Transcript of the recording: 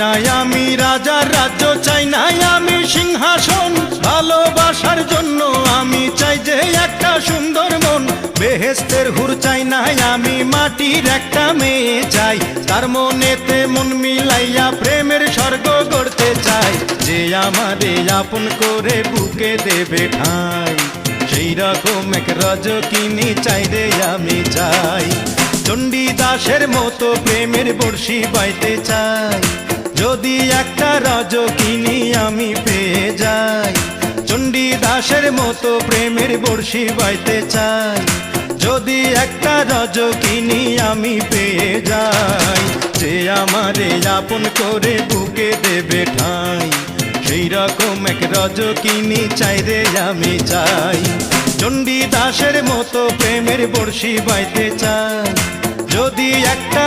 নাই আমি রাজার রাজ্য, চাই নাই আমি সিংহাসন, ভালোবাসার জন্য আমি চাই যে একটা সুন্দর মন। বেহেশতের হুর চাই নাই আমি, মাটির একটা মেয়ে চাই, তার মনেতে মন মিলাইয়া প্রেমের স্বর্গ গড়তে চাই। যে আমারে আপন করে বুকে দেবে ঠাঁই, সেই রকম এক রজকিনী চাই রে আমি চাই। চণ্ডীদাসের মতো প্রেমের বর্ষি বাইতে চাই, যদি একটা রজকিনী আমি পেয়ে যাই। চণ্ডীদাসের মতো প্রেমের বর্ষি বাইতে চাই, যদি একটা রজকিনী আমি পেয়ে যাই। যে আমারে আপন করে বুকে দেবে ঠাঁই, সেই রকম এক রজকিনী চাই রে আমি চাই। চণ্ডীদাসের মতো প্রেমের বর্ষি বাইতে চাই, যদি একটা